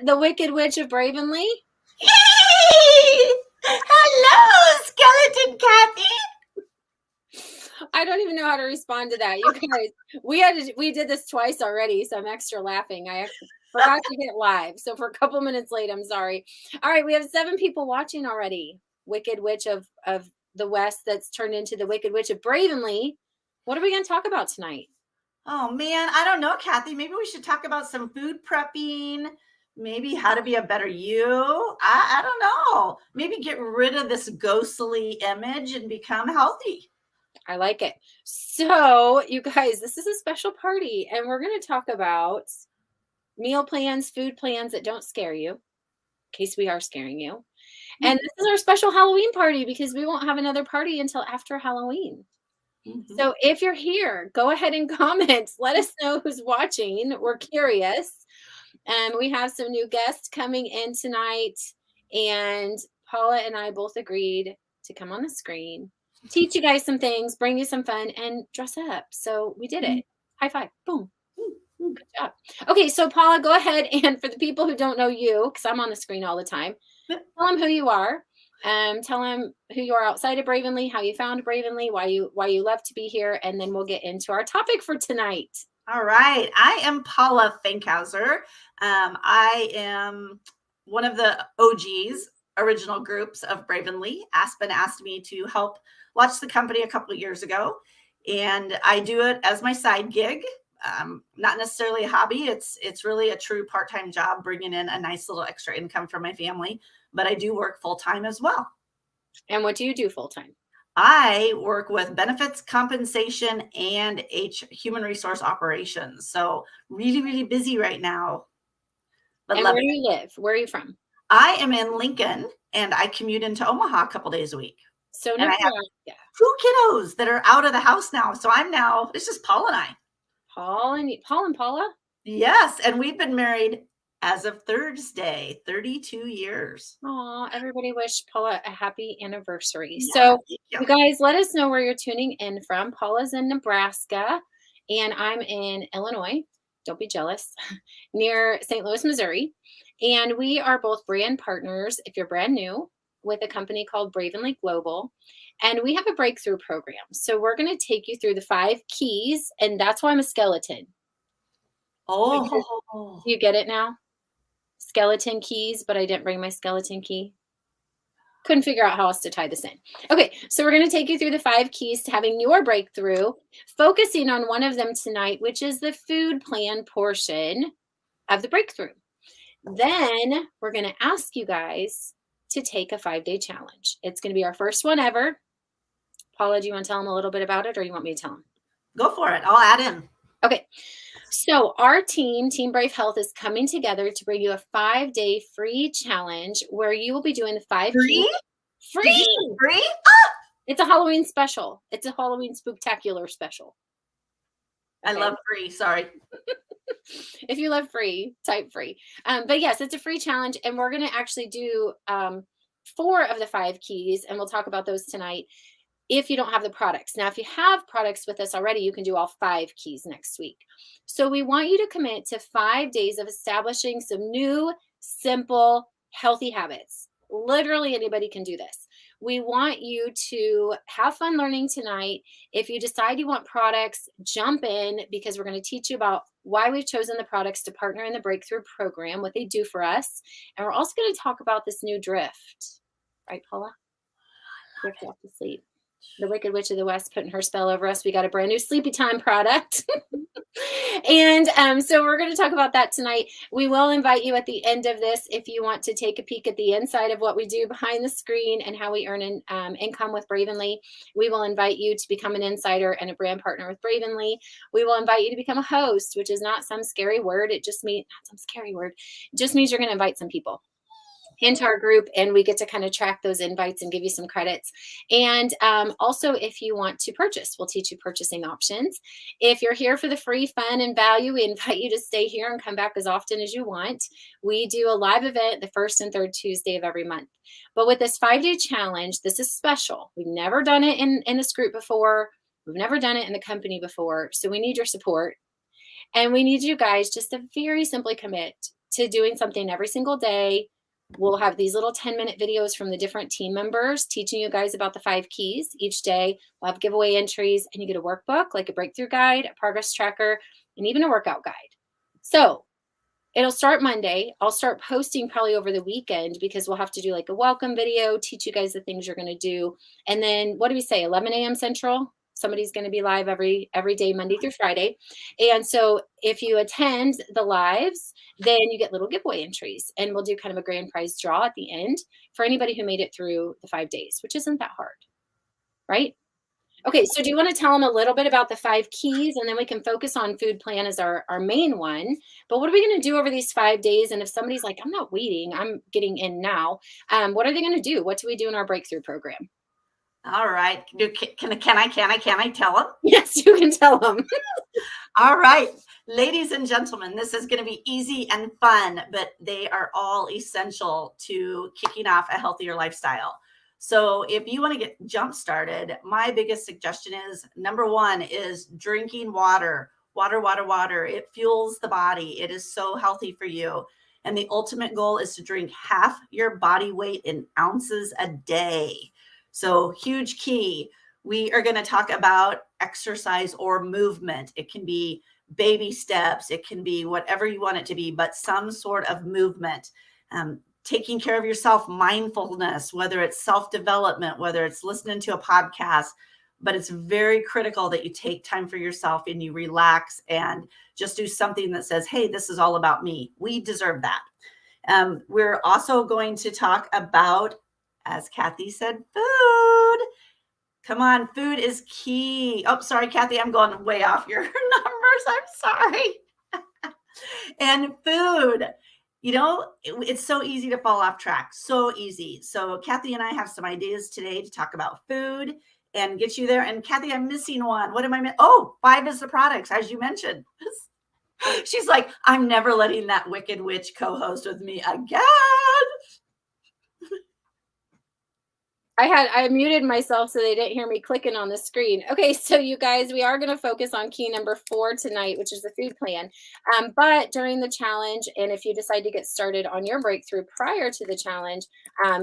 the Wicked Witch of Bravenly. Hello, Skeleton Kathy. I don't even know how to respond to that. You guys, we did this twice already, so I'm extra laughing. I forgot to hit live. So for a couple minutes late, I'm sorry. All right, we have 7 people watching already. Wicked Witch of the West that's turned into the Wicked Witch of Bravenly. What are we going to talk about tonight? Oh man, I don't know, Kathy. Maybe we should talk about some food prepping, maybe how to be a better you. I don't know. Maybe get rid of this ghostly image and become healthy. I like it. So, you guys, this is a special party, and we're going to talk about meal plans, food plans that don't scare you, in case we are scaring you. And this is our special Halloween party because we won't have another party until after Halloween. Mm-hmm. So if you're here, go ahead and comment. Let us know who's watching. We're curious. We have some new guests coming in tonight, and Paula and I both agreed to come on the screen, teach you guys some things, bring you some fun, and dress up. So we did it. High five. Boom. Good job. Okay, so Paula, go ahead, and for the people who don't know you, because I'm on the screen all the time, tell them who you are. Tell them who you are outside of Bravenly, how you found Bravenly, why you love to be here, and then we'll get into our topic for tonight. All right. I am Paula Fankhauser. I am one of the OGs, original groups of Bravenly. Aspen asked me to help launch the company a couple of years ago, and I do it as my side gig. Not necessarily a hobby. It's really a true part-time job, bringing in a nice little extra income for my family, but I do work full-time as well. And what do you do full-time? I work with benefits, compensation, and human resource operations. So really, really busy right now. But and where do you live? Where are you from? I am in Lincoln, and I commute into Omaha a couple days a week. So I have 2 kiddos that are out of the house now. So it's just Paul and I. Paul and Paula? Yes, and we've been married as of Thursday, 32 years. Aw, everybody wish Paula a happy anniversary. Yeah, so you guys, let us know where you're tuning in from. Paula's in Nebraska, and I'm in Illinois. Don't be jealous. Near St. Louis, Missouri. And we are both brand partners, if you're brand new, with a company called Bravenly Global. And we have a breakthrough program. So we're going to take you through the 5 keys, and that's why I'm a skeleton. Oh, you get it now? Skeleton keys, but I didn't bring my skeleton key. Couldn't figure out how else to tie this in. Okay, so we're going to take you through the 5 keys to having your breakthrough, focusing on one of them tonight, which is the food plan portion of the breakthrough. Then we're going to ask you guys to take a 5-day challenge. It's going to be our first one ever. Paula, do you want to tell them a little bit about it, or you want me to tell them? Go for it. I'll add in. Okay. So our team, Team Brave Health, is coming together to bring you a 5-day free challenge where you will be doing the 5 keys. Free? Free? Ah! It's a Halloween special. It's a Halloween spooktacular special. Okay. I love free. Sorry. If you love free, type free. But yes, it's a free challenge, and we're going to actually do 4 of the 5 keys, and we'll talk about those tonight. If you don't have the products. Now, if you have products with us already, you can do all 5 keys next week. So we want you to commit to 5 days of establishing some new, simple, healthy habits. Literally anybody can do this. We want you to have fun learning tonight. If you decide you want products, jump in, because we're going to teach you about why we've chosen the products to partner in the Breakthrough program, what they do for us. And we're also going to talk about this new drift. Right, Paula? Drift off to sleep. The Wicked Witch of the West putting her spell over us. We got a brand new Sleepy Time product. And so we're going to talk about that tonight. We will invite you at the end of this, if you want to take a peek at the inside of what we do behind the screen and how we earn income with Bravenly. We will invite you to become an insider and a brand partner with Bravenly. We will invite you to become a host, which is not some scary word. It just means, not some scary word. It just means you're going to invite some people into our group, and we get to kind of track those invites and give you some credits. And also, if you want to purchase, we'll teach you purchasing options. If you're here for the free fun and value, we invite you to stay here and come back as often as you want. We do a live event the 1st and 3rd Tuesday of every month. But with this 5-day challenge, this is special. We've never done it in this group before. We've never done it in the company before. So we need your support. And we need you guys just to very simply commit to doing something every single day. We'll have these little 10-minute videos from the different team members teaching you guys about the 5 keys each day. We'll have giveaway entries, and you get a workbook, like a breakthrough guide, a progress tracker, and even a workout guide. So it'll start Monday. I'll start posting probably over the weekend because we'll have to do like a welcome video, teach you guys the things you're going to do. And then what do we say? 11 a.m. Central. Somebody's going to be live every day, Monday through Friday. And so if you attend the lives, then you get little giveaway entries, and we'll do kind of a grand prize draw at the end for anybody who made it through the 5 days, which isn't that hard, right? Okay, so do you want to tell them a little bit about the 5 keys, and then we can focus on food plan as our main one. But what are we going to do over these 5 days? And if somebody's like, I'm not waiting, I'm getting in now, what are they going to do? What do we do in our breakthrough program? All right. Can I tell them? Yes, you can tell them. All right. Ladies and gentlemen, this is going to be easy and fun, but they are all essential to kicking off a healthier lifestyle. So if you want to get jump started, my biggest suggestion is number 1 is drinking water. Water. It fuels the body. It is so healthy for you. And the ultimate goal is to drink half your body weight in ounces a day. So huge key. We are going to talk about exercise or movement. It can be baby steps. It can be whatever you want it to be, but some sort of movement. Taking care of yourself, mindfulness, whether it's self-development, whether it's listening to a podcast, but it's very critical that you take time for yourself and you relax and just do something that says, hey, this is all about me. We deserve that. We're also going to talk about, as Kathy said, food. Come on, food is key. Oh, sorry, Kathy, I'm going way off your numbers. I'm sorry. And food. You know, it's so easy to fall off track. So easy. So Kathy and I have some ideas today to talk about food and get you there. And Kathy, I'm missing one. What am I missing? Oh, 5 is the products, as you mentioned. She's like, I'm never letting that wicked witch co-host with me again. I muted myself so they didn't hear me clicking on the screen. Okay, so you guys, we are going to focus on key number 4 tonight, which is the food plan. But during the challenge, and if you decide to get started on your breakthrough prior to the challenge,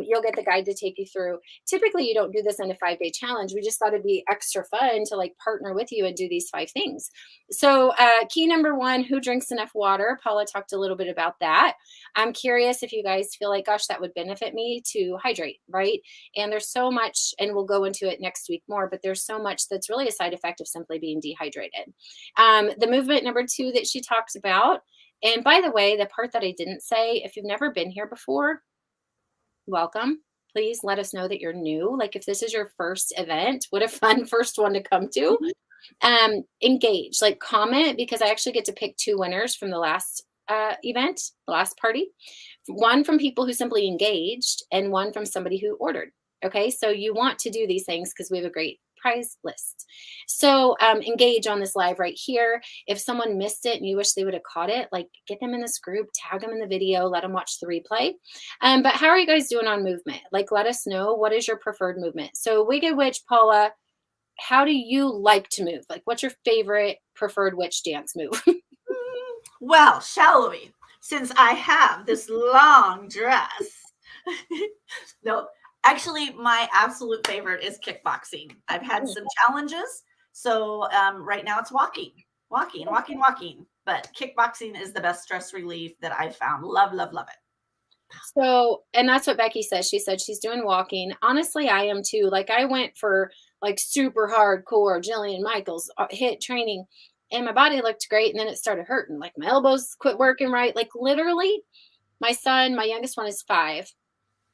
you'll get the guide to take you through. Typically, you don't do this in a 5-day challenge. We just thought it'd be extra fun to like partner with you and do these 5 things. So key number 1, who drinks enough water? Paula talked a little bit about that. I'm curious if you guys feel like, gosh, that would benefit me to hydrate, right? And there's so much, and we'll go into it next week more, but there's so much that's really a side effect of simply being dehydrated. The movement number 2 that she talked about, and by the way, the part that I didn't say, if you've never been here before, welcome. Please let us know that you're new. Like if this is your first event, what a fun first one to come to. Engage, like comment, because I actually get to pick 2 winners from the last event, the last party. One from people who simply engaged, and one from somebody who ordered. Okay, so you want to do these things because we have a great prize list. So engage on this live right here. If someone missed it and you wish they would have caught it, like get them in this group, tag them in the video, let them watch the replay. But how are you guys doing on movement? Like let us know, what is your preferred movement? So Wicked Witch, Paula, how do you like to move? Like what's your favorite preferred witch dance move? Well, shall we? Since I have this long dress. No, actually, my absolute favorite is kickboxing. I've had some challenges. So right now it's walking. But kickboxing is the best stress relief that I've found. Love it. So, and that's what Becky says. She said she's doing walking. Honestly, I am too. Like I went for like super hardcore Jillian Michaels HIIT training, and my body looked great. And then it started hurting. Like my elbows quit working right. Like literally my son, my youngest one is 5.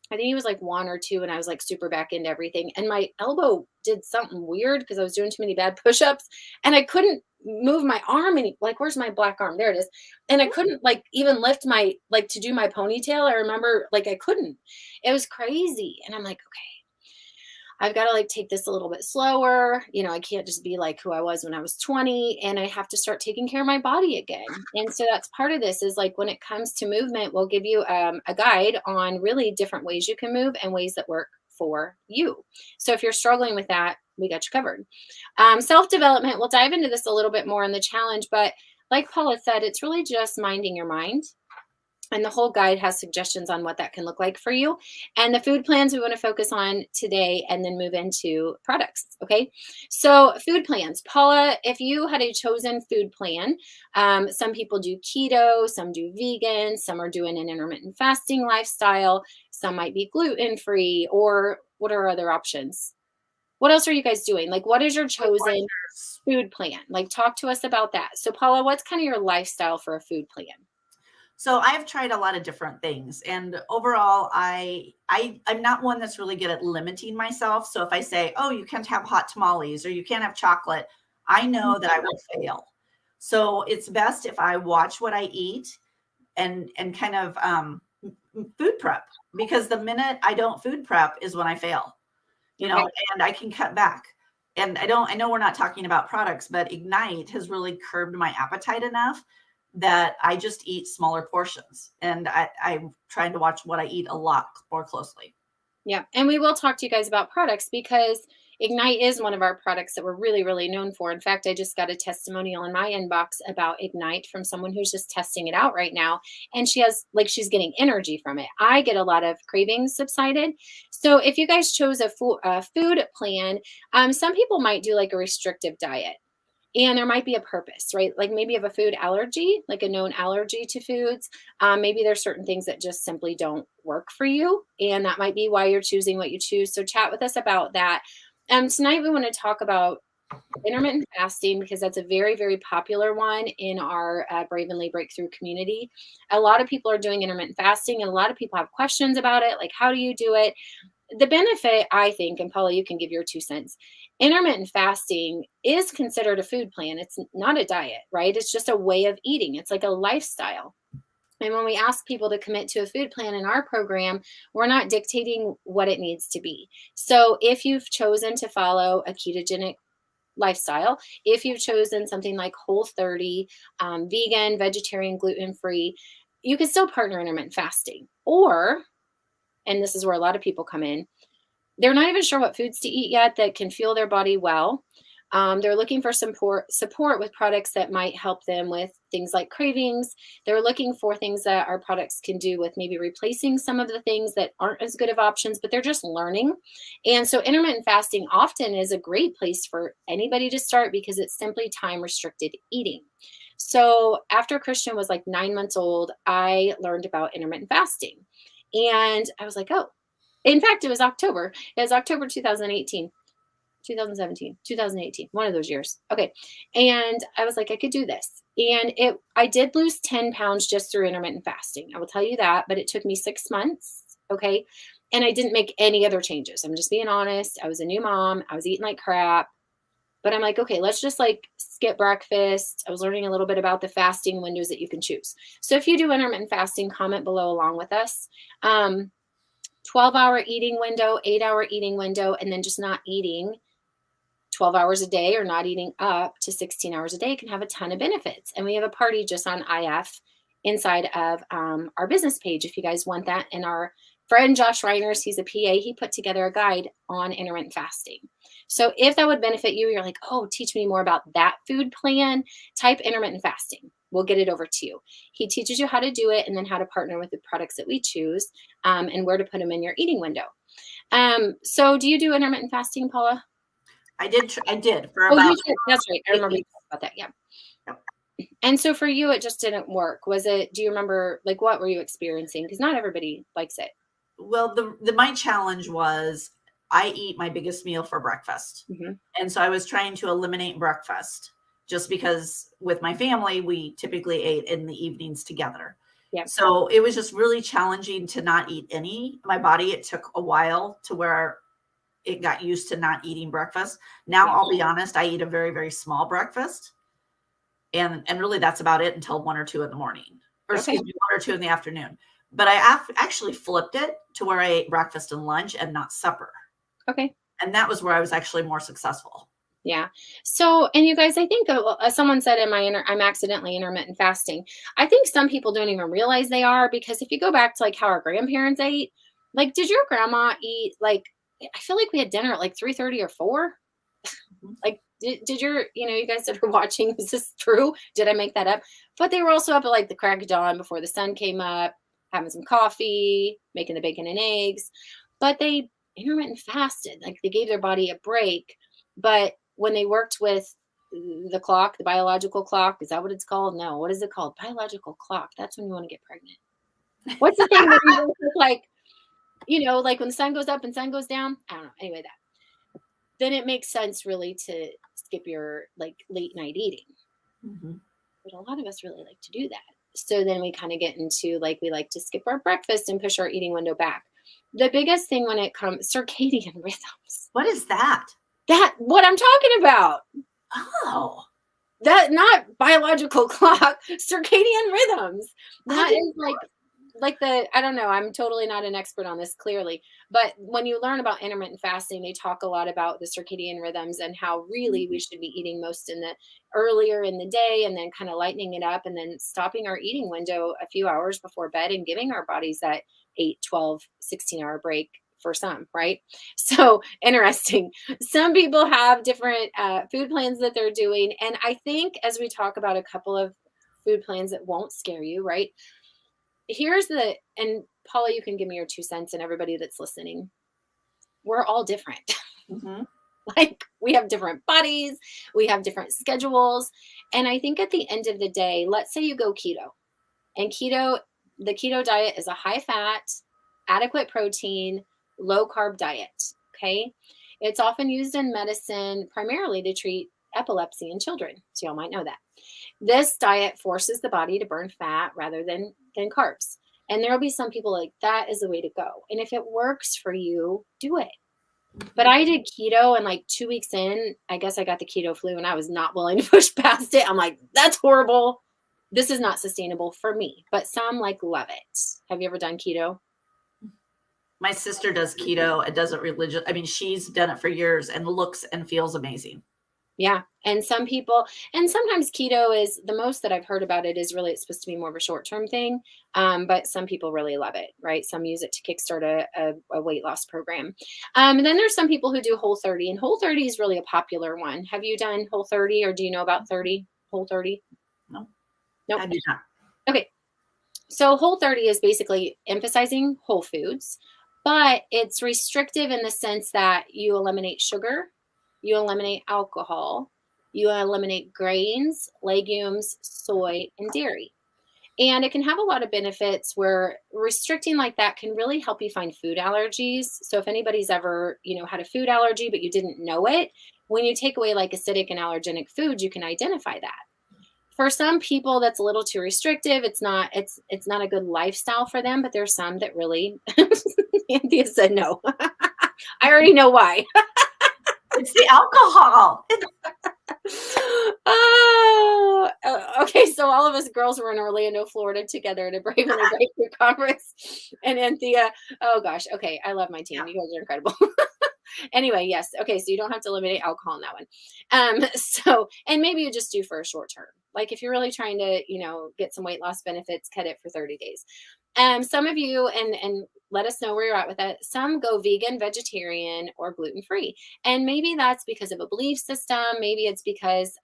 I think he was like 1 or 2, and I was like super back into everything. And my elbow did something weird because I was doing too many bad push-ups, and I couldn't move my arm. And like, where's my black arm? There it is. And I couldn't like even lift my, like to do my ponytail. I remember like I couldn't. It was crazy. And I'm like, okay, I've got to like take this a little bit slower. You know, I can't just be like who I was when I was 20, and I have to start taking care of my body again. And so that's part of this is like when it comes to movement, we'll give you a guide on really different ways you can move and ways that work for you. So if you're struggling with that, we got you covered. Self-development, we'll dive into this a little bit more in the challenge, but like Paula said, it's really just minding your mind. And the whole guide has suggestions on what that can look like for you. And the food plans we want to focus on today and then move into products. Okay. So, food plans. Paula, if you had a chosen food plan, some people do keto, some do vegan, some are doing an intermittent fasting lifestyle, some might be gluten free, or what are other options? What else are you guys doing? Like, what is your chosen food plan? Like, talk to us about that. So, Paula, what's kind of your lifestyle for a food plan? So I've tried a lot of different things, and overall, I'm not one that's really good at limiting myself. So if I say, "Oh, you can't have hot tamales," or "You can't have chocolate," I know that I will fail. So it's best if I watch what I eat and kind of food prep, because the minute I don't food prep is when I fail. Okay. And I can cut back. And I know we're not talking about products, but Ignite has really curbed my appetite enough that I just eat smaller portions. And I'm trying to watch what I eat a lot more closely. Yeah. And we will talk to you guys about products because Ignite is one of our products that we're really, really known for. In fact, I just got a testimonial in my inbox about Ignite from someone who's just testing it out right now. And she has, like, she's getting energy from it. I get a lot of cravings subsided. So if you guys chose a food plan, some people might do like a restrictive diet. And there might be a purpose, right? Like maybe you have a food allergy, like a known allergy to foods. Maybe there's certain things that just simply don't work for you. And that might be why you're choosing what you choose. So chat with us about that. Tonight, we want to talk about intermittent fasting because that's a very, very popular one in our Bravenly Breakthrough community. A lot of people are doing intermittent fasting, and a lot of people have questions about it. Like, how do you do it? The benefit, I think, and Paula, you can give your 2 cents. Intermittent fasting is considered a food plan. It's not a diet, right? It's just a way of eating. It's like a lifestyle. And when we ask people to commit to a food plan in our program, we're not dictating what it needs to be. So if you've chosen to follow a ketogenic lifestyle, if you've chosen something like Whole30, vegan, vegetarian, gluten free, you can still partner intermittent fasting. Or, and this is where a lot of people come in, they're not even sure what foods to eat yet that can fuel their body well. They're looking for support with products that might help them with things like cravings. They're looking for things that our products can do with maybe replacing some of the things that aren't as good of options, but they're just learning. And so intermittent fasting often is a great place for anybody to start because it's simply time restricted eating. So after Christian was like 9 months old, I learned about intermittent fasting. And I was like, oh, in fact, it was October. It was October 2018. 2017, 2018, one of those years. Okay. And I was like, I could do this. And I did lose 10 pounds just through intermittent fasting. I will tell you that, but it took me 6 months. Okay. And I didn't make any other changes. I'm just being honest. I was a new mom. I was eating like crap. But I'm like, okay, let's just like skip breakfast. I was learning a little bit about the fasting windows that you can choose. So if you do intermittent fasting, comment below along with us. 12-hour eating window, 8-hour eating window, and then just not eating 12 hours a day or not eating up to 16 hours a day can have a ton of benefits. And we have a party just on IF inside of our business page if you guys want that. And our friend Josh Reiners, he's a PA, he put together a guide on intermittent fasting. So if that would benefit you, you're like, oh, teach me more about that food plan, type intermittent fasting. We'll get it over to you. He teaches you how to do it and then how to partner with the products that we choose and where to put them in your eating window. So do you do intermittent fasting, Paula? I did for Oh, about you did. That's right. I remember you 8 weeks. talked about that. Yeah. Yep. And so for you, it just didn't work. Was it, do you remember, like, what were you experiencing? Because not everybody likes it. Well, my challenge was I eat my biggest meal for breakfast. Hmm. And so I was trying to eliminate breakfast just because with my family, we typically ate in the evenings together. Yeah. So it was just really challenging to not eat any. My body, it took a while to where it got used to not eating breakfast. Now, Yeah. I'll be honest, I eat a very, very small breakfast. And really that's about it until 1 or 2 in the morning, or Okay. excuse me, 1 or 2 in the afternoon. But I actually flipped it to where I ate breakfast and lunch and not supper. Okay. And that was where I was actually more successful. Yeah. So, and you guys, I think someone said in I'm accidentally intermittent fasting. I think some people don't even realize they are because if you go back to like how our grandparents ate, like, did your grandma eat like, I feel like we had dinner at like 3:30 or 4? Like Did your, you guys that are watching, is this true? Did I make that up? But they were also up at like the crack of dawn before the sun came up, having some coffee, making the bacon and eggs. But they intermittent fasted, like they gave their body a break. But when they worked with the clock, the biological clock, is that what it's called? No, what is it called? Biological clock. That's when you want to get pregnant. What's the thing where you look like, like when the sun goes up and sun goes down? I don't know. Anyway, then it makes sense really to skip your like late night eating. Mm-hmm. But a lot of us really like to do that. So then we kind of get into like, we like to skip our breakfast and push our eating window back. The biggest thing when it comes circadian rhythms. What is that? What I'm talking about. Oh, that not biological clock, circadian rhythms. That is like I don't know, I'm totally not an expert on this clearly, but when you learn about intermittent fasting, they talk a lot about the circadian rhythms and how really we should be eating most in the earlier in the day and then kind of lightening it up and then stopping our eating window a few hours before bed and giving our bodies that 8, 12, 16-hour break for some, right? So interesting. Some people have different food plans that they're doing. And I think as we talk about a couple of food plans that won't scare you, right? And Paula, you can give me your 2 cents and everybody that's listening. We're all different. Mm-hmm. Like we have different bodies, we have different schedules. And I think at the end of the day, let's say you go keto, and the keto diet is a high fat, adequate protein, low carb diet. Okay. It's often used in medicine primarily to treat epilepsy in children. So y'all might know that. This diet forces the body to burn fat rather than carbs. And there will be some people like, that is the way to go. And if it works for you, do it. But I did keto, and like 2 weeks in, I guess I got the keto flu and I was not willing to push past it. I'm like, that's horrible. This is not sustainable for me, but some like love it. Have you ever done keto? My sister does keto and does it religious. I mean, she's done it for years and looks and feels amazing. Yeah. And sometimes keto is the most that I've heard about it is really, it's supposed to be more of a short-term thing. But some people really love it, right? Some use it to kickstart a weight loss program. And then there's some people who do Whole30, and Whole30 is really a popular one. Have you done Whole30, or do you know about Whole30? No, nope. I do not. Okay. So Whole30 is basically emphasizing whole foods, but it's restrictive in the sense that you eliminate sugar, you eliminate alcohol, you eliminate grains, legumes, soy, and dairy. And it can have a lot of benefits where restricting like that can really help you find food allergies. So if anybody's ever, had a food allergy, but you didn't know it, when you take away like acidic and allergenic foods, you can identify that. For some people, that's a little too restrictive. It's not a good lifestyle for them, but there's some that really, Anthea said no. I already know why. It's the alcohol. Oh, okay. So all of us girls were in Orlando, Florida together at a Bravely Breakthrough conference. And Anthea, oh gosh. Okay. I love my team. You guys are incredible. Anyway, yes. Okay. So you don't have to eliminate alcohol in that one. And maybe you just do for a short term. Like if you're really trying to, get some weight loss benefits, cut it for 30 days. Some of you, and let us know where you're at with that. Some go vegan, vegetarian, or gluten-free. And maybe that's because of a belief system. Maybe it's because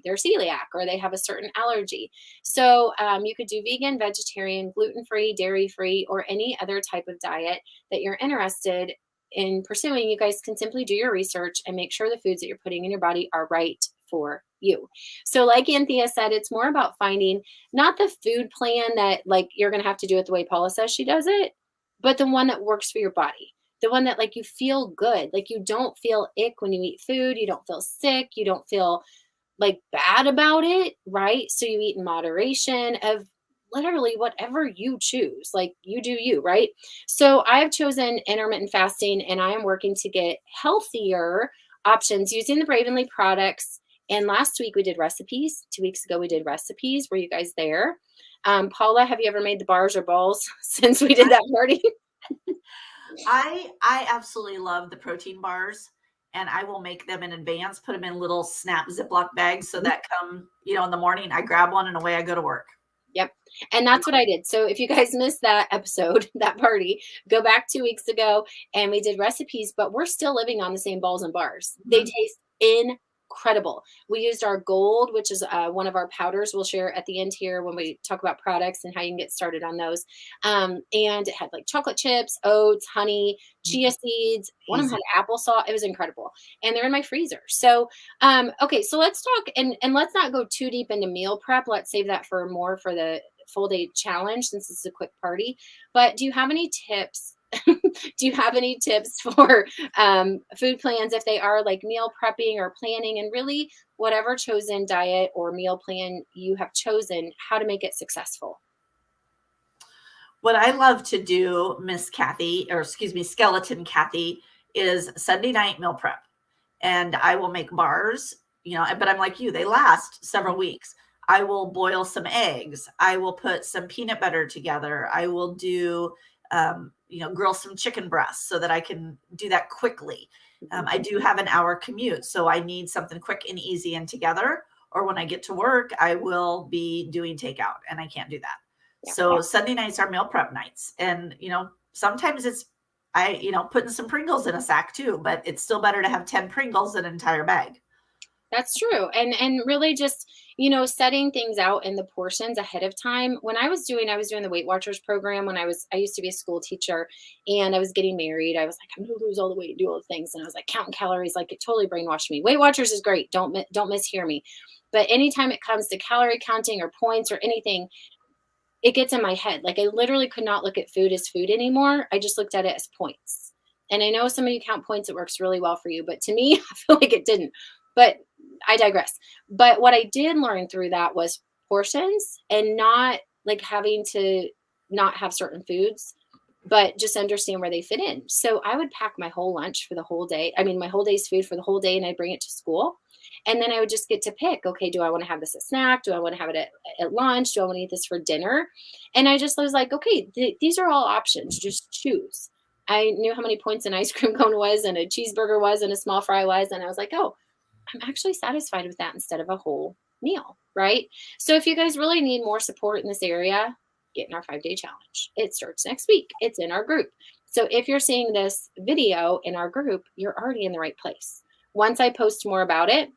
they're celiac or they have a certain allergy. So you could do vegan, vegetarian, gluten-free, dairy-free, or any other type of diet that you're interested in pursuing. You guys can simply do your research and make sure the foods that you're putting in your body are right for you. So like Anthea said, it's more about finding not the food plan that like you're going to have to do it the way Paula says she does it, but the one that works for your body. The one that like you feel good, like you don't feel ick when you eat food, you don't feel sick, you don't feel like bad about it, right? So you eat in moderation of literally whatever you choose, like you do you, right? So I've chosen intermittent fasting, and I am working to get healthier options using the Bravenly products. And last week we did recipes. 2 weeks ago we did recipes. Were you guys there? Paula, have you ever made the bars or balls since we did that party? I absolutely love the protein bars, and I will make them in advance, put them in little snap Ziploc bags so that come, in the morning, I grab one and away I go to work. Yep. And that's what I did. So if you guys missed that episode, that party, go back 2 weeks ago and we did recipes, but we're still living on the same balls and bars. They taste incredible. We used our gold, which is one of our powders we'll share at the end here when we talk about products and how you can get started on those. And it had like chocolate chips, oats, honey, chia seeds. One of them Easy. had applesauce. It was incredible. And they're in my freezer. So, okay, so let's talk and let's not go too deep into meal prep. Let's save that for more for the full day challenge since it's a quick party. But do you have any tips? Do you have any tips for food plans if they are like meal prepping or planning and really whatever chosen diet or meal plan you have chosen, how to make it successful? What I love to do, Miss Kathy, or excuse me, Skeleton Kathy, is Sunday night meal prep. And I will make bars, but I'm like you, they last several weeks. I will boil some eggs. I will put some peanut butter together. I will do, grill some chicken breasts so that I can do that quickly. I do have an hour commute, so I need something quick and easy and together. Or when I get to work, I will be doing takeout and I can't do that. Yeah. So Sunday nights are meal prep nights. And, sometimes putting some Pringles in a sack too, but it's still better to have 10 Pringles than an entire bag. That's true. And really just, setting things out in the portions ahead of time. When I was doing the Weight Watchers program when I used to be a school teacher and I was getting married. I was like, I'm going to lose all the weight and do all the things. And I was like counting calories, like it totally brainwashed me. Weight Watchers is great. Don't mishear me. But anytime it comes to calorie counting or points or anything, it gets in my head. Like I literally could not look at food as food anymore. I just looked at it as points. And I know some of you count points, it works really well for you, but to me, I feel like it didn't. But I digress. But what I did learn through that was portions and not like having to not have certain foods, but just understand where they fit in. So I would pack my whole lunch for the whole day. I mean, my whole day's food for the whole day, and I'd bring it to school. And then I would just get to pick, okay, do I want to have this at snack? Do I want to have it at lunch? Do I want to eat this for dinner? And I just was like, okay, these are all options. Just choose. I knew how many points an ice cream cone was and a cheeseburger was and a small fry was. And I was like, oh, I'm actually satisfied with that instead of a whole meal, right? So if you guys really need more support in this area, get in our 5-day challenge. It starts next week. It's in our group. So if you're seeing this video in our group, you're already in the right place. Once I post more about it,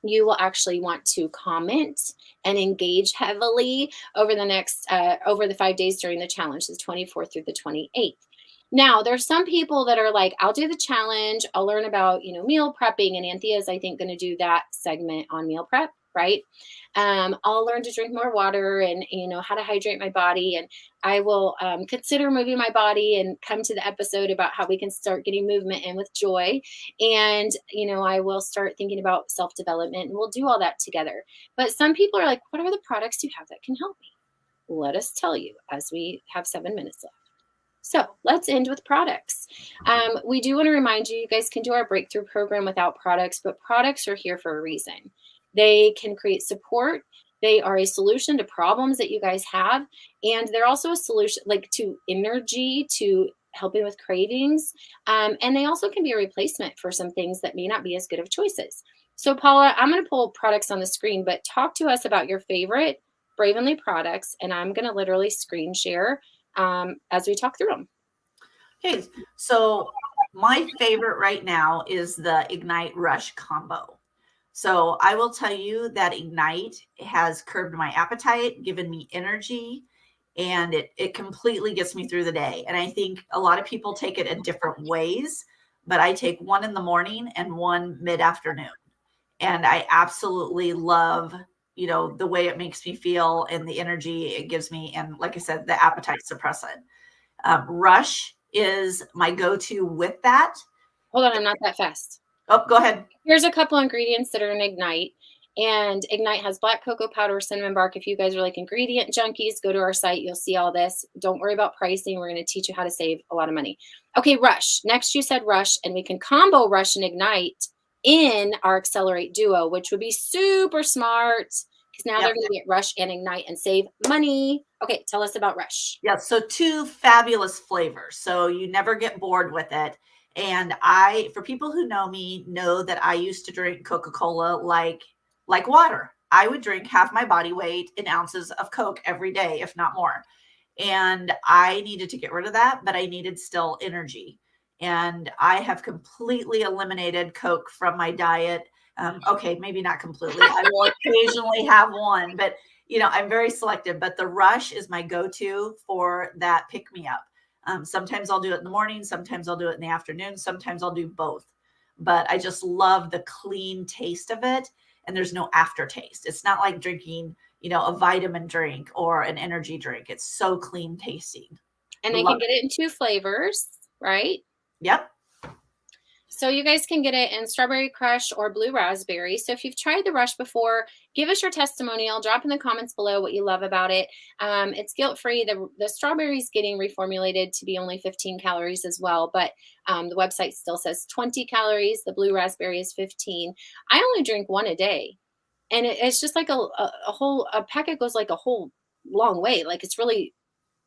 you will actually want to comment and engage heavily over the 5 days during the challenge, the 24th through the 28th. Now, there's some people that are like, I'll do the challenge. I'll learn about, meal prepping. And Anthea's, I think, going to do that segment on meal prep, right? I'll learn to drink more water and, how to hydrate my body. And I will consider moving my body and come to the episode about how we can start getting movement in with joy. And, I will start thinking about self-development and we'll do all that together. But some people are like, what are the products you have that can help me? Let us tell you as we have 7 minutes left. So let's end with products. We do want to remind you, you guys can do our breakthrough program without products, but products are here for a reason. They can create support. They are a solution to problems that you guys have. And they're also a solution like to energy, to helping with cravings. And they also can be a replacement for some things that may not be as good of choices. So Paula, I'm going to pull products on the screen, but talk to us about your favorite Bravenly products. And I'm going to literally screen share as we talk through them. Okay, so my favorite right now is the Ignite Rush combo. So I will tell you that Ignite has curbed my appetite, given me energy, and it completely gets me through the day. And I think a lot of people take it in different ways, but I take one in the morning and one mid-afternoon. And I absolutely love, the way it makes me feel and the energy it gives me. And like I said, the appetite suppressant. Rush is my go-to with that. Hold on, I'm not that fast. Oh, go ahead. Here's a couple ingredients that are in Ignite. And Ignite has black cocoa powder, cinnamon bark. If you guys are like ingredient junkies, go to our site. You'll see all this. Don't worry about pricing. We're going to teach you how to save a lot of money. Okay, Rush. Next, you said Rush, and we can combo Rush and Ignite in our Accelerate Duo, which would be super smart because now they're going to get Rush and Ignite and save money. Okay, tell us about Rush. Yeah, so 2 fabulous flavors. So you never get bored with it. And for people who know me, know that I used to drink Coca-Cola like water. I would drink half my body weight in ounces of Coke every day, if not more. And I needed to get rid of that, but I needed still energy. And I have completely eliminated Coke from my diet. Okay, maybe not completely. I will occasionally have one, but I'm very selective. But the Rush is my go-to for that pick me up. Sometimes I'll do it in the morning, sometimes I'll do it in the afternoon, sometimes I'll do both. But I just love the clean taste of it, and there's no aftertaste. It's not like drinking, a vitamin drink or an energy drink. It's so clean tasting. And they Love can get it in 2 flavors, right? Yep. So you guys can get it in strawberry crush or blue raspberry. So if you've tried the Rush before, give us your testimonial. Drop in the comments below what you love about it. It's guilt-free. The strawberry is getting reformulated to be only 15 calories as well, but the website still says 20 calories. The blue raspberry is 15. I only drink one a day, and it's just like a packet goes like a whole long way. Like it's really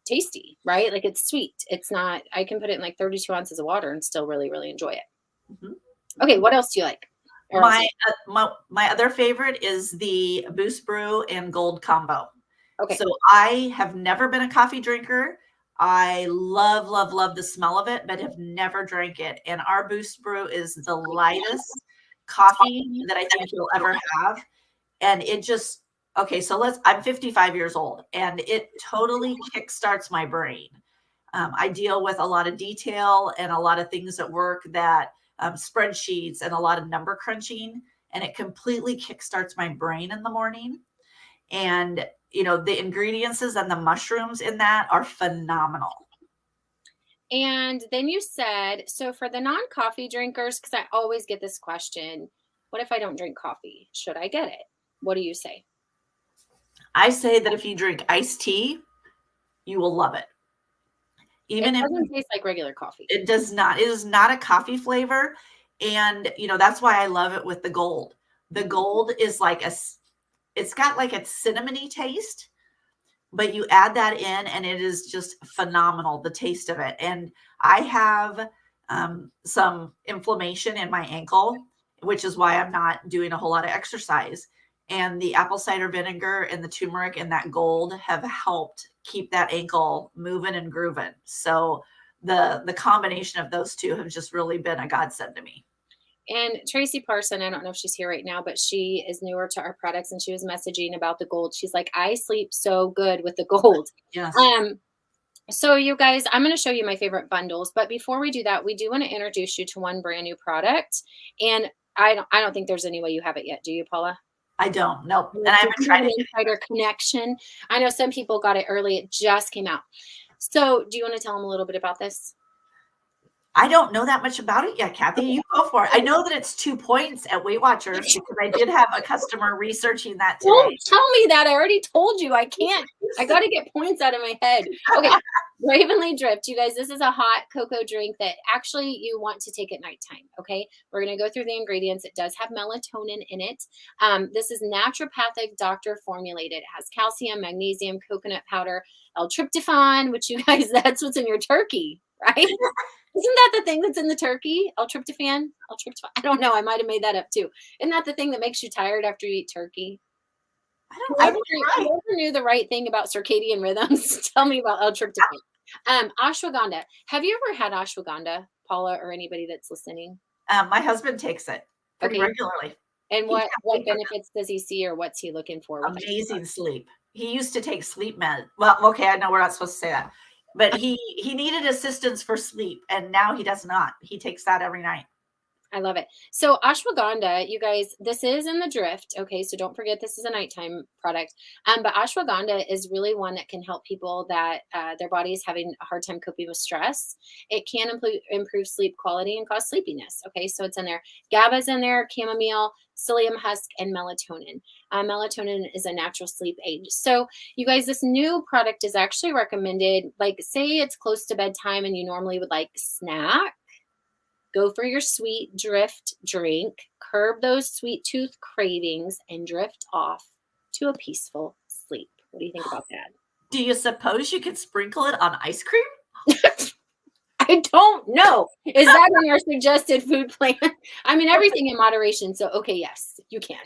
tasty, right? Like it's sweet. It's not. I can put it in like 32 ounces of water and still really, really enjoy it. Mhm. Okay, what else do you like? My other favorite is the Boost Brew and Gold combo. Okay. So I have never been a coffee drinker. I love, love, love the smell of it, but have never drank it. And our Boost Brew is the lightest coffee that I think you'll ever have. And it just, okay, so I'm 55 years old, and it totally kickstarts my brain. I deal with a lot of detail and a lot of things at work that spreadsheets and a lot of number crunching, and it completely kickstarts my brain in the morning. And the ingredients and the mushrooms in that are phenomenal. And then you said, so for the non-coffee drinkers, because I always get this question, what if I don't drink coffee? Should I get it? What do you say? I say that if you drink iced tea, you will love it. Even It if doesn't taste like regular coffee. it does not, it is not a coffee flavor. And that's why I love it with the Gold. The Gold is it's got like a cinnamony taste, but you add that in and it is just phenomenal, the taste of it. And I have some inflammation in my ankle, which is why I'm not doing a whole lot of exercise. And the apple cider vinegar and the turmeric and that Gold have helped keep that ankle moving and grooving. So the combination of those two have just really been a godsend to me. And Tracy Parson, I don't know if she's here right now, but she is newer to our products, and she was messaging about the Gold. She's like, I sleep so good with the Gold. Yes. So you guys, I'm going to show you my favorite bundles, but before we do that, we do want to introduce you to one brand new product. And I don't think there's any way you have it yet. Do you, Paula? I don't. Nope. And I haven't tried an it. insider connection. I know some people got it early. It just came out. So do you want to tell them a little bit about this? I don't know that much about it yet, Kathy. You go for it. I know that it's 2 points at Weight Watchers because I did have a customer researching that today. Don't tell me that. I already told you. I can't. I got to get points out of my head. Okay. Ravenly Drift. You guys, this is a hot cocoa drink that actually you want to take at nighttime. Okay. We're going to go through the ingredients. It does have melatonin in it. This is naturopathic doctor formulated. It has calcium, magnesium, coconut powder, L-tryptophan, which you guys, that's what's in your turkey, right? Isn't that the thing that's in the turkey? L-tryptophan? L-tryptophan? I don't know. I might have made that up too. Isn't that the thing that makes you tired after you eat turkey? Whoever knew the right thing about circadian rhythms, tell me about L-tryptophan. Ashwagandha. Have you ever had ashwagandha, Paula, or anybody that's listening? My husband takes it pretty regularly. And what benefits does he see, or what's he looking for? Amazing sleep. He used to take sleep med. Well, okay, I know we're not supposed to say that. But he needed assistance for sleep, and now he does not. He takes that every night. I love it. So ashwagandha, you guys, this is in the Drift. Okay, so don't forget this is a nighttime product. But ashwagandha is really one that can help people that their body is having a hard time coping with stress. It can improve sleep quality and cause sleepiness. Okay, so it's in there. GABA's in there, chamomile, psyllium husk, and melatonin. Melatonin is a natural sleep aid. So you guys, this new product is actually recommended, like say it's close to bedtime and you normally would like snack. Go for your sweet Drift drink, curb those sweet tooth cravings, and drift off to a peaceful sleep. What do you think about that? Do you suppose you could sprinkle it on ice cream? I don't know. Is that in your suggested food plan? I mean, everything in moderation. So, okay, yes, you can.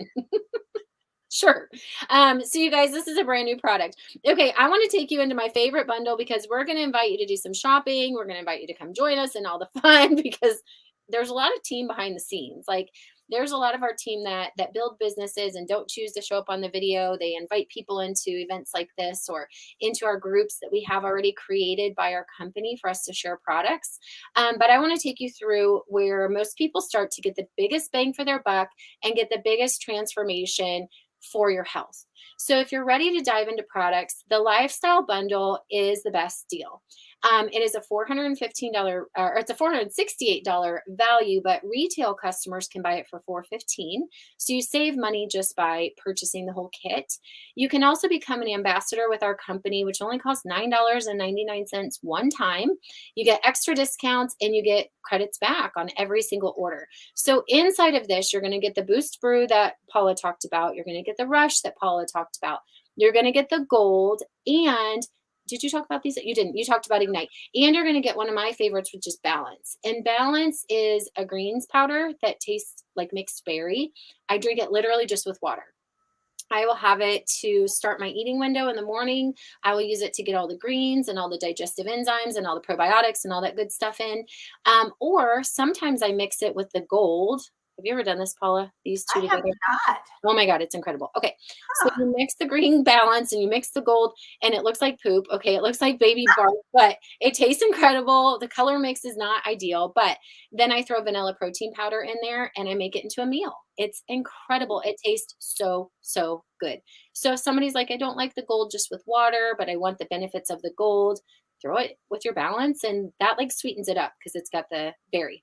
Sure. So you guys, this is a brand new product. Okay, I want to take you into my favorite bundle because we're going to invite you to do some shopping. We're going to invite you to come join us and all the fun because there's a lot of team behind the scenes. Like There's a lot of our team that build businesses and don't choose to show up on the video. They invite people into events like this or into our groups that we have already created by our company for us to share products. But I want to take you through where most people start to get the biggest bang for their buck and get the biggest transformation for your health. So if you're ready to dive into products, the lifestyle bundle is the best deal. It is a $415 or it's a $468 value, but retail customers can buy it for $415. So you save money just by purchasing the whole kit. You can also become an ambassador with our company, which only costs $9.99 one time. You get extra discounts and you get credits back on every single order. So inside of this, you're going to get the Boost Brew that Paula talked about. You're going to get the Rush that Paula talked about. You're going to get the Gold. And did you talk about these? You didn't. You talked about Ignite. And you're going to get one of my favorites, which is Balance. And Balance is a greens powder that tastes like mixed berry. I drink it literally just with water. I will have it to start my eating window in the morning. I will use it to get all the greens and all the digestive enzymes and all the probiotics and all that good stuff in. Or sometimes I mix it with the Gold. Have you ever done this, Paula? These two I have together? not. Oh my God, it's incredible. Okay. So Huh. you mix the green Balance and you mix the Gold and it looks like poop. Okay. It looks like baby bark, but it tastes incredible. The color mix is not ideal, but then I throw vanilla protein powder in there and I make it into a meal. It's incredible. It tastes so, so good. So if somebody's like, I don't like the Gold just with water, but I want the benefits of the Gold, throw it with your Balance and that like sweetens it up because it's got the berry.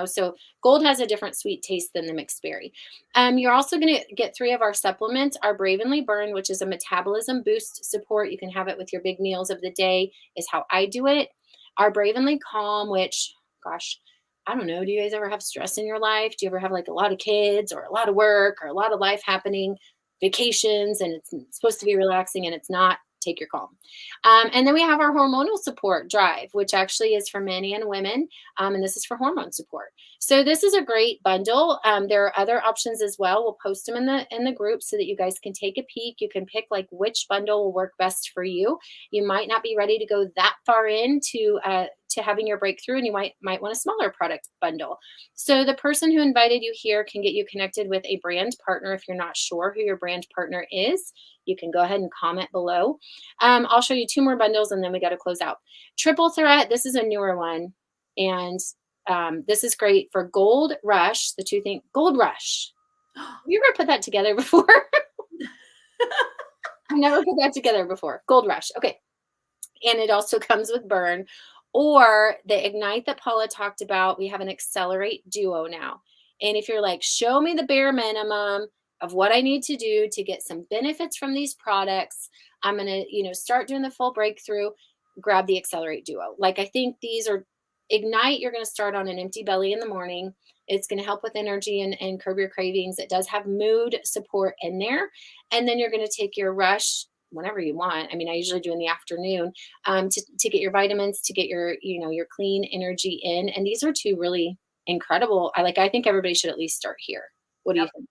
So Gold has a different sweet taste than the mixed berry. You're also going to get 3 of our supplements. Our Bravenly Burn, which is a metabolism boost support. You can have it with your big meals of the day, is how I do it. Our Bravenly Calm, which, gosh, I don't know. Do you guys ever have stress in your life? Do you ever have like a lot of kids or a lot of work or a lot of life happening, vacations, and it's supposed to be relaxing and it's not? Take your calm. And then we have our hormonal support Drive, which actually is for men and women. And this is for hormone support. So this is a great bundle. There are other options as well. We'll post them in the group so that you guys can take a peek. You can pick like which bundle will work best for you. You might not be ready to go that far into to having your breakthrough, and you might want a smaller product bundle. So the person who invited you here can get you connected with a brand partner. If you're not sure who your brand partner is, you can go ahead and comment below. I'll show you 2 more bundles and then we got to close out. Triple Threat, this is a newer one. And this is great for Gold Rush, the 2 things. Gold Rush. Have you ever put that together before? I've never put that together before. Gold Rush. Okay. And it also comes with Burn. Or the Ignite that Paula talked about, we have an Accelerate Duo now. And if you're like, show me the bare minimum of what I need to do to get some benefits from these products, I'm going to, start doing the full breakthrough, grab the Accelerate Duo. Like I think these are Ignite, you're going to start on an empty belly in the morning. It's going to help with energy and curb your cravings. It does have mood support in there. And then you're going to take your Rush whenever you want. I mean, I usually do in the afternoon to get your vitamins, to get your, your clean energy in. And these are 2 really incredible. I think everybody should at least start here. What do you think?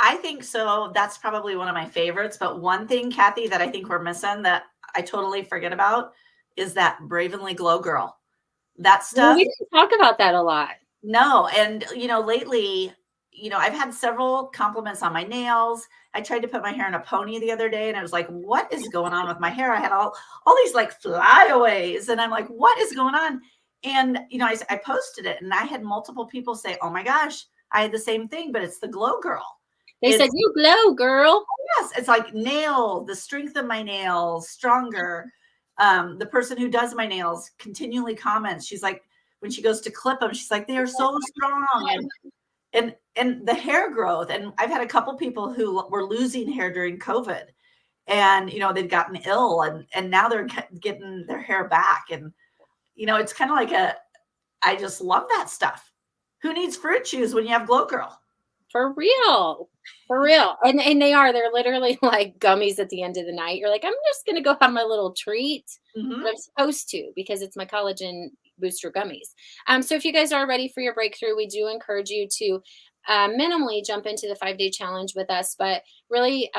I think so. That's probably one of my favorites. But one thing, Kathy, that I think we're missing that I totally forget about is that Bravenly Glow Girl. That stuff. We didn't talk about that a lot. No. And, lately, I've had several compliments on my nails. I tried to put my hair in a pony the other day and I was like, what is going on with my hair? I had all these like flyaways and I'm like, what is going on? And, I posted it and I had multiple people say, oh my gosh, I had the same thing, but it's the Glow Girl. They said, you glow, girl. Yes. It's like the strength of my nails, stronger. The person who does my nails continually comments. She's like, when she goes to clip them, she's like, they are so strong. And the hair growth. And I've had a couple people who were losing hair during COVID and, they'd gotten ill and now they're getting their hair back. And, it's kind of like I just love that stuff. Who needs fruit chews when you have Glow Girl? For real. And they're literally like gummies at the end of the night. You're like, I'm just going to go have my little treat. Mm-hmm. But I'm supposed to because it's my collagen booster gummies. So if you guys are ready for your breakthrough, we do encourage you to minimally jump into the 5-day challenge with us, but really,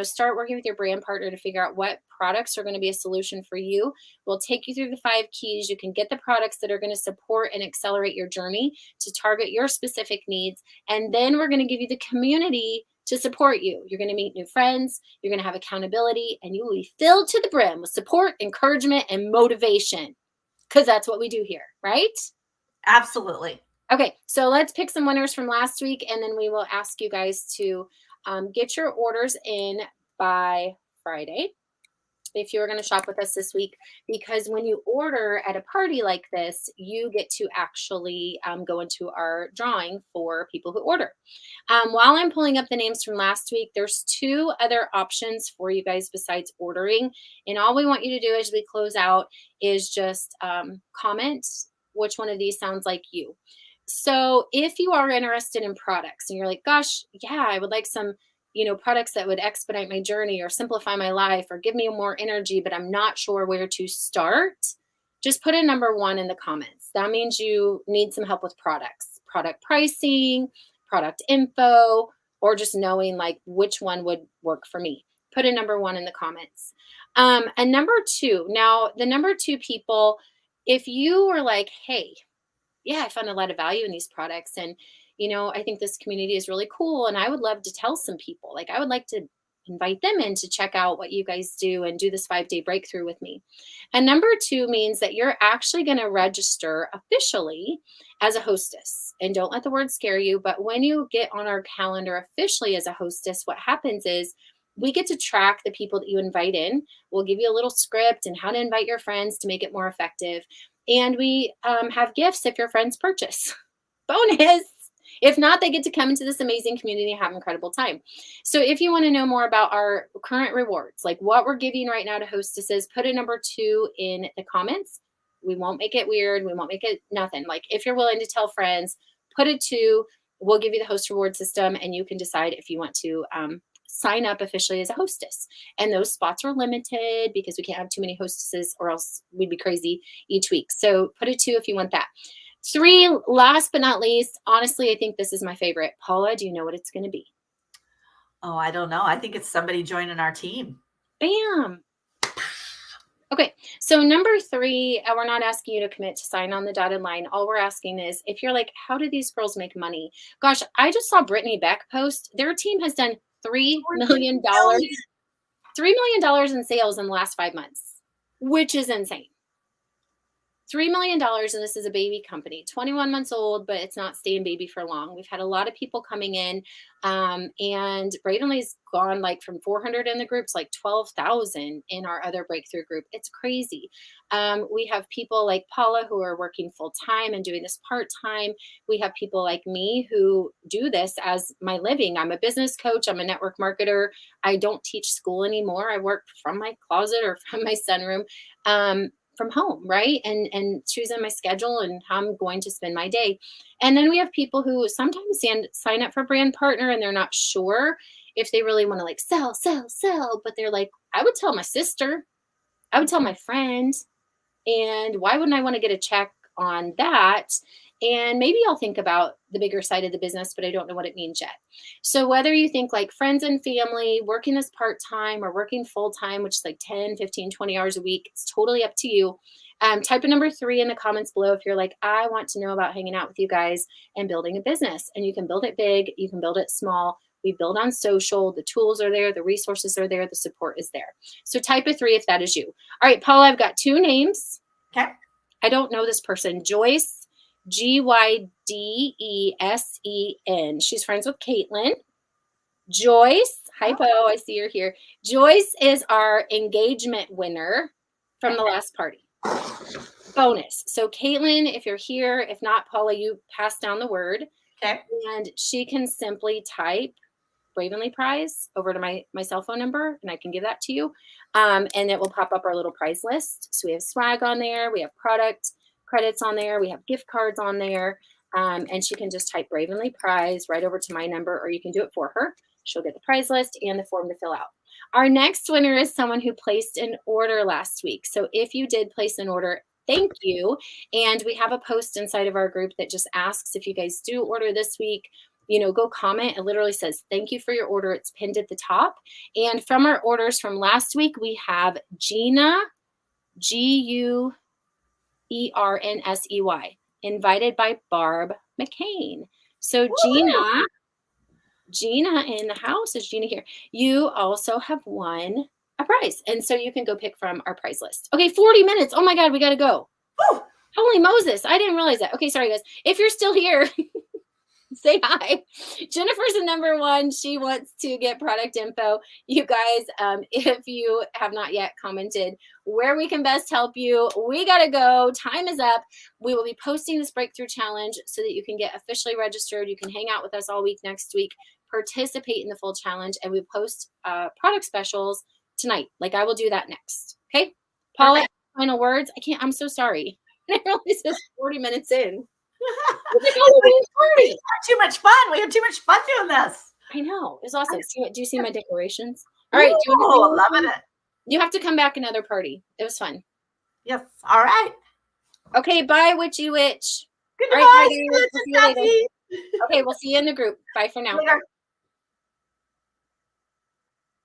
start working with your brand partner to figure out what products are going to be a solution for you. We'll take you through the 5 keys. You can get the products that are going to support and accelerate your journey to target your specific needs. And then we're going to give you the community to support you. You're going to meet new friends, you're going to have accountability, and you will be filled to the brim with support, encouragement, and motivation, because that's what we do here, right? Absolutely. Okay, so let's pick some winners from last week, and then we will ask you guys to get your orders in by Friday if you're going to shop with us this week, because when you order at a party like this, you get to actually go into our drawing for people who order. While I'm pulling up the names from last week, there's 2 other options for you guys besides ordering. And all we want you to do as we close out is just comment which one of these sounds like you. So if you are interested in products and you're like, gosh, yeah, I would like some products that would expedite my journey or simplify my life or give me more energy, but I'm not sure where to start, just put a number 1 in the comments. That means you need some help with products, product pricing, product info, or just knowing like which one would work for me. Put a number 1 in the comments. And number 2, now the number 2 people, if you were like, hey, yeah, I found a lot of value in these products. And, I think this community is really cool. And I would love to tell some people, like, I would like to invite them in to check out what you guys do and do this 5-day breakthrough with me. And number 2 means that you're actually going to register officially as a hostess. And don't let the word scare you. But when you get on our calendar officially as a hostess, what happens is we get to track the people that you invite in. We'll give you a little script and how to invite your friends to make it more effective. And we have gifts if your friends purchase. Bonus. If not, they get to come into this amazing community and have an incredible time. So if you want to know more about our current rewards, like what we're giving right now to hostesses, put a number 2 in the comments. We won't make it weird. We won't make it nothing. Like if you're willing to tell friends, put a 2. We'll give you the host reward system, and you can decide if you want to sign up officially as a hostess. And those spots are limited because we can't have too many hostesses or else we'd be crazy each week. So put a 2 if you want that. 3, last but not least, honestly, I think this is my favorite. Paula, do you know what it's going to be? Oh, I don't know. I think it's somebody joining our team. Bam. Okay, so number 3, we're not asking you to commit to sign on the dotted line. All we're asking is if you're like, how do these girls make money? Gosh, I just saw Brittany Beck post. Their team has done $3 million. $3 million in sales in the last 5 months, which is insane. $3 million, and this is a baby company, 21 months old, but it's not staying baby for long. We've had a lot of people coming in, and Bradenly's gone like from 400 in the group to like 12,000 in our other breakthrough group. It's crazy. We have people like Paula who are working full time and doing this part time. We have people like me who do this as my living. I'm a business coach. I'm a network marketer. I don't teach school anymore. I work from my closet or from my sunroom. From home, right? And choosing my schedule and how I'm going to spend my day. And then we have people who sometimes sign up for brand partner and they're not sure if they really want to like sell, but they're like, I would tell my sister, I would tell my friend, and why wouldn't I want to get a check on that? And maybe I'll think about the bigger side of the business, but I don't know what it means yet. So whether you think like friends and family, working this part-time or working full-time, which is like 10, 15, 20 hours a week, it's totally up to you. Type a number 3 in the comments below if you're like, I want to know about hanging out with you guys and building a business. And you can build it big, you can build it small. We build on social, the tools are there, the resources are there, the support is there. So type a 3 if that is you. All right, Paula, I've got 2 names. Okay. I don't know this person. Joyce, Gyden. She's friends with Caitlin. Joyce, hi Po, I see you're here. Joyce is our engagement winner from the last party. Bonus. So Caitlin, if you're here, if not, Paula, you pass down the word. Okay. And she can simply type Bravenly prize over to my cell phone number, and I can give that to you. And it will pop up our little prize list. So we have swag on there, we have product credits on there, we have gift cards on there. And she can just type Bravenly prize right over to my number, or you can do it for her. She'll get the prize list and the form to fill out. Our next winner is someone who placed an order last week. So if you did place an order, thank you. And we have a post inside of our group that just asks if you guys do order this week, go comment. It literally says, thank you for your order. It's pinned at the top. And from our orders from last week, we have Gina, Guernsey, invited by Barb McCain. So Gina in the house. Is Gina here? You also have won a prize. And so you can go pick from our prize list. Okay, 40 minutes. Oh my God, we got to go. Woo! Holy Moses. I didn't realize that. Okay, sorry, guys. If you're still here, say hi. Jennifer's the number one. She wants to get product info. You guys, if you have not yet commented where we can best help you, we got to go. Time is up. We will be posting this breakthrough challenge so that you can get officially registered. You can hang out with us all week next week, participate in the full challenge, and we post product specials tonight. Like I will do that next. Okay. Paula, Perfect. final words. I'm so sorry. I realize it's 40 minutes in. We had too much fun. We had too much fun doing this. I know. It's awesome. Do you see my decorations? All right. Ooh, loving it. You have to come back another party. It was fun. Yes. All right. Okay. Bye, Witchy Witch. Good All night. right, we'll see you later. Okay. We'll see you in the group. Bye for now. Later.